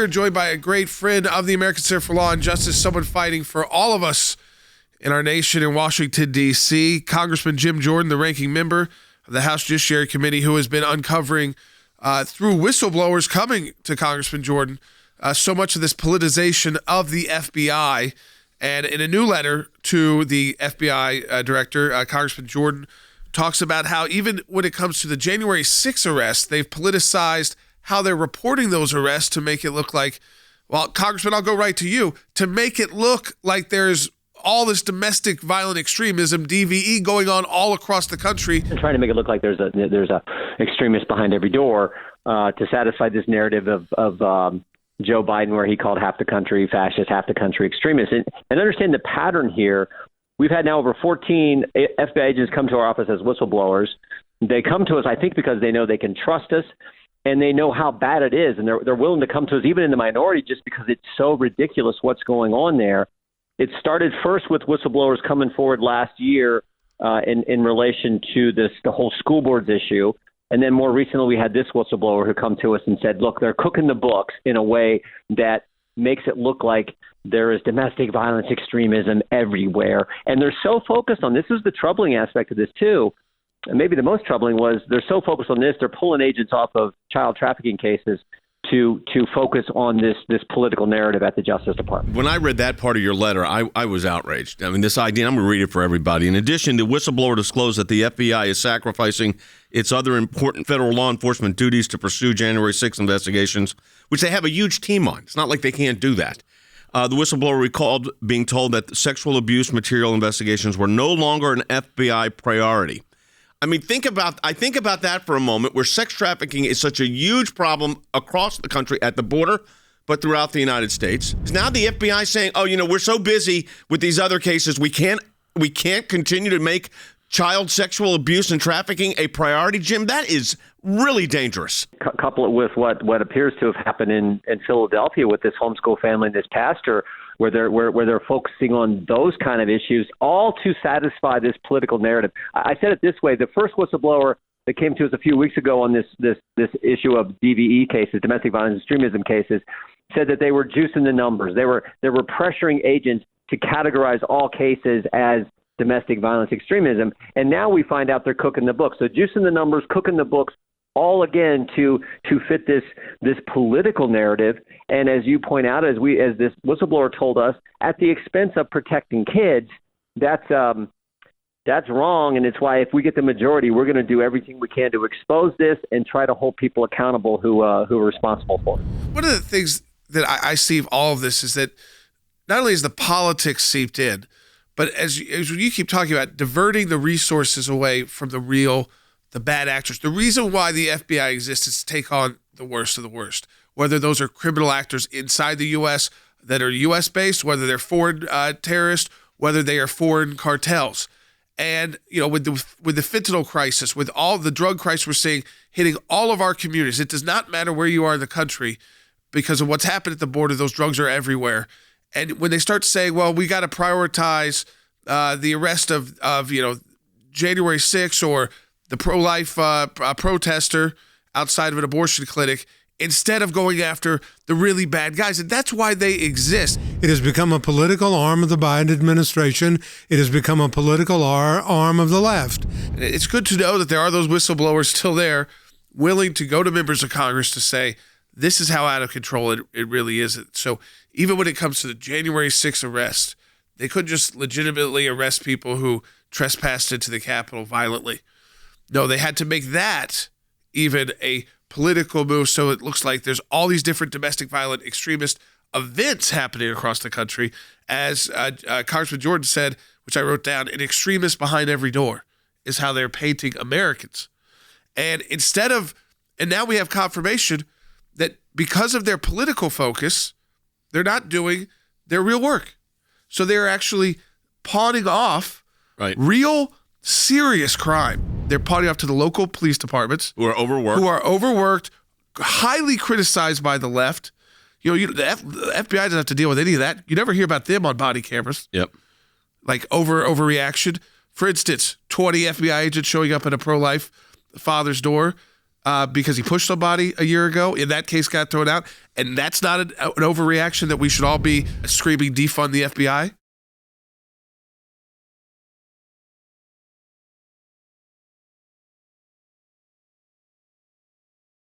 we're joined by a great friend of the American Center for Law and Justice, someone fighting for all of us in our nation in Washington, D.C., Congressman Jim Jordan, the ranking member of the House Judiciary Committee, who has been uncovering through whistleblowers coming to Congressman Jordan so much of this politicization of the FBI. And in a new letter to the FBI Director, Congressman Jordan talks about how even when it comes to the January 6 arrests, they've politicized how they're reporting those arrests to make it look like, well, Congressman, I'll go right to you, to make it look like there's all this domestic violent extremism, DVE, going on all across the country. And trying to make it look like there's a extremist behind every door to satisfy this narrative of Joe Biden, where he called half the country fascist, half the country extremist. And understand the pattern here. We've had now over 14 FBI agents come to our office as whistleblowers. They come to us, I think, because they know they can trust us and they know how bad it is. And they're willing to come to us, even in the minority, just because it's so ridiculous what's going on there. It started first with whistleblowers coming forward last year in relation to the whole school boards issue. And then more recently, we had this whistleblower who come to us and said, look, they're cooking the books in a way that makes it look like there is domestic violence extremism everywhere. And they're so focused on this. Is the troubling aspect of this, too. And maybe the most troubling was they're so focused on this, they're pulling agents off of child trafficking cases to focus on this political narrative at the Justice Department. When I read that part of your letter, I was outraged. I mean, this idea, I'm going to read it for everybody. In addition, the whistleblower disclosed that the FBI is sacrificing its other important federal law enforcement duties to pursue January 6 investigations, which they have a huge team on. It's not like they can't do that. The whistleblower recalled being told that sexual abuse material investigations were no longer an FBI priority. I mean, think about that for a moment, where sex trafficking is such a huge problem across the country at the border, but throughout the United States. Now the FBI saying, oh, we're so busy with these other cases, we can't continue to make child sexual abuse and trafficking a priority. Jim, that is really dangerous. Couple it with what appears to have happened in Philadelphia with this homeschool family and this pastor, where they're focusing on those kind of issues, all to satisfy this political narrative. I said it this way: the first whistleblower that came to us a few weeks ago on this issue of DVE cases, domestic violence extremism cases, said that they were juicing the numbers. They were pressuring agents to categorize all cases as domestic violence extremism, and now we find out they're cooking the books. So juicing the numbers, cooking the books, all again to fit this political narrative. And as you point out, as this whistleblower told us, at the expense of protecting kids, that's wrong. And it's why if we get the majority, we're going to do everything we can to expose this and try to hold people accountable who are responsible for it. One of the things that I see of all of this is that not only is the politics seeped in, but as you keep talking about diverting the resources away from the bad actors. The reason why the FBI exists is to take on the worst of the worst, whether those are criminal actors inside the U.S. that are U.S.-based, whether they're foreign terrorists, whether they are foreign cartels. And, with the fentanyl crisis, with all the drug crisis we're seeing hitting all of our communities, it does not matter where you are in the country because of what's happened at the border. Those drugs are everywhere. And when they start saying, well, we got to prioritize the arrest of January 6th or the pro-life protester outside of an abortion clinic, instead of going after the really bad guys. And that's why they exist. It has become a political arm of the Biden administration. It has become a political arm of the left. And it's good to know that there are those whistleblowers still there willing to go to members of Congress to say, this is how out of control it really is. So even when it comes to the January 6th arrest, they couldn't just legitimately arrest people who trespassed into the Capitol violently. No, they had to make that even a political move, so it looks like there's all these different domestic violent extremist events happening across the country. As Congressman Jordan said, which I wrote down, an extremist behind every door is how they're painting Americans. And now we have confirmation that because of their political focus, they're not doing their real work. So they're actually pawning off real serious crime. They're pawning off to the local police departments who are overworked, highly criticized by the left. The FBI doesn't have to deal with any of that. You never hear about them on body cameras. Yep. Like overreaction. For instance, 20 FBI agents showing up at a pro-life father's door. because he pushed somebody a year ago. In that case, got thrown out. And that's not an overreaction that we should all be screaming defund the FBI?